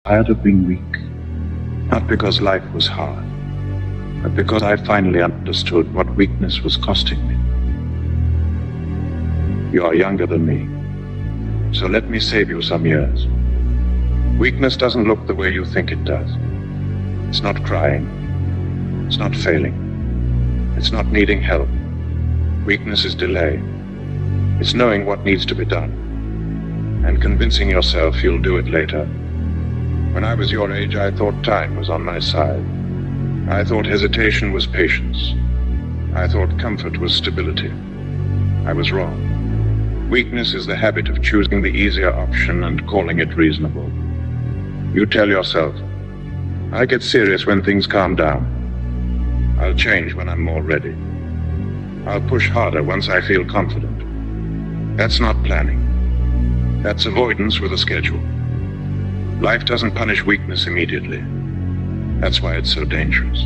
tired of being weak. Not because life was hard, but because I finally understood what weakness was costing me. You are younger than me, so let me save you some years. Weakness doesn't look the way you think it does. It's not crying. It's not failing. It's not needing help. Weakness is delay. It's knowing what needs to be done and convincing yourself you'll do it later. When I was your age, I thought time was on my side. I thought hesitation was patience. I thought comfort was stability. I was wrong. Weakness is the habit of choosing the easier option and calling it reasonable. You tell yourself, I get serious when things calm down. I'll change when I'm more ready. I'll push harder once I feel confident. That's not planning. That's avoidance with a schedule. Life doesn't punish weakness immediately. That's why it's so dangerous.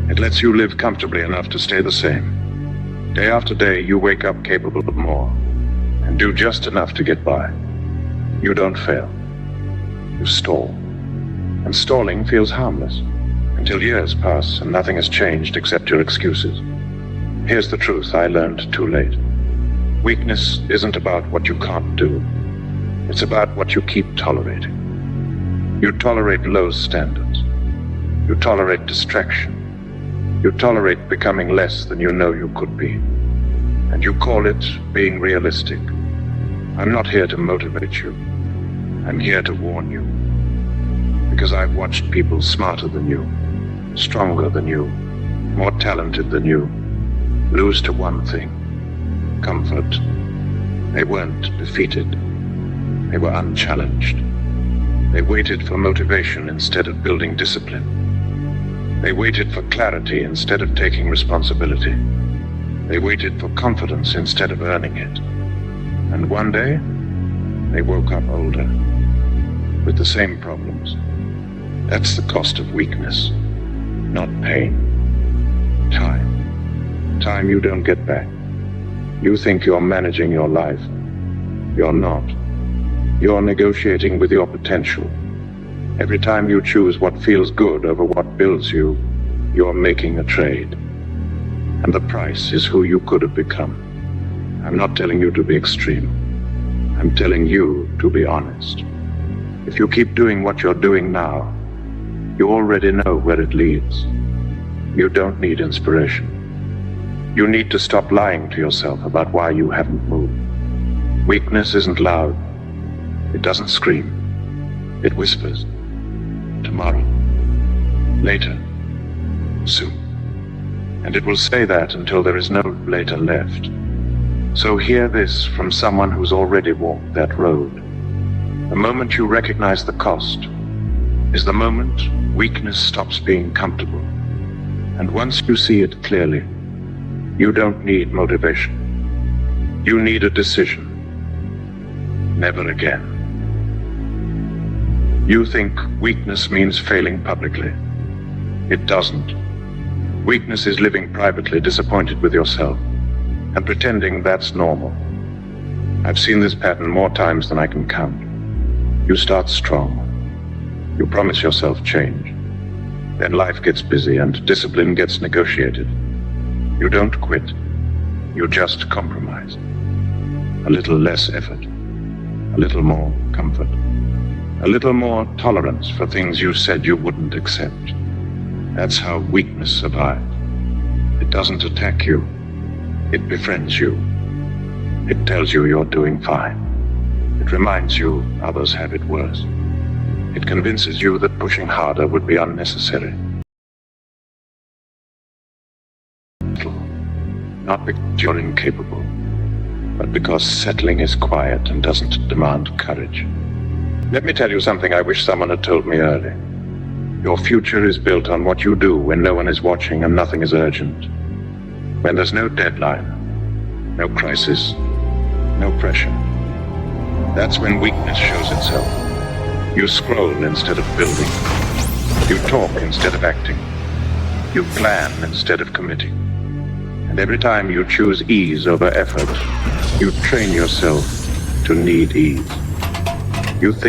It lets you live comfortably enough to stay the same. Day after day, you wake up capable of more and do just enough to get by. You don't fail. You stall. And stalling feels harmless until years pass and nothing has changed except your excuses. Here's the truth I learned too late. Weakness isn't about what you can't do. It's about what you keep tolerating. You tolerate low standards. You tolerate distraction. You tolerate becoming less than you know you could be. And you call it being realistic. I'm not here to motivate you. I'm here to warn you. Because I've watched people smarter than you, stronger than you, more talented than you, lose to one thing: comfort. They weren't defeated. They were unchallenged. They waited for motivation instead of building discipline. They waited for clarity instead of taking responsibility. They waited for confidence instead of earning it. And one day, they woke up older, with the same problems. That's the cost of weakness, not pain. Time. Time you don't get back. You think you're managing your life. You're not. You're negotiating with your potential. Every time you choose what feels good over what builds you, you're making a trade. And the price is who you could have become. I'm not telling you to be extreme. I'm telling you to be honest. If you keep doing what you're doing now, you already know where it leads. You don't need inspiration. You need to stop lying to yourself about why you haven't moved. Weakness isn't loud. It doesn't scream. It whispers. Tomorrow. Later. Soon. And it will say that until there is no later left. So hear this from someone who's already walked that road. The moment you recognize the cost is the moment weakness stops being comfortable. And once you see it clearly, you don't need motivation. You need a decision. Never again. You think weakness means failing publicly. It doesn't. Weakness is living privately, disappointed with yourself, and pretending that's normal. I've seen this pattern more times than I can count. You start strong. You promise yourself change. Then life gets busy and discipline gets negotiated. You don't quit. You just compromise. A little less effort. A little more comfort. A little more tolerance for things you said you wouldn't accept. That's how weakness survives. It doesn't attack you. It befriends you. It tells you you're doing fine. It reminds you others have it worse. It convinces you that pushing harder would be unnecessary. Not because you're incapable, but because settling is quiet and doesn't demand courage. Let me tell you something I wish someone had told me early. Your future is built on what you do when no one is watching and nothing is urgent. When there's no deadline, no crisis, no pressure. That's when weakness shows itself. You scroll instead of building. You talk instead of acting. You plan instead of committing. And every time you choose ease over effort, you train yourself to need ease. You think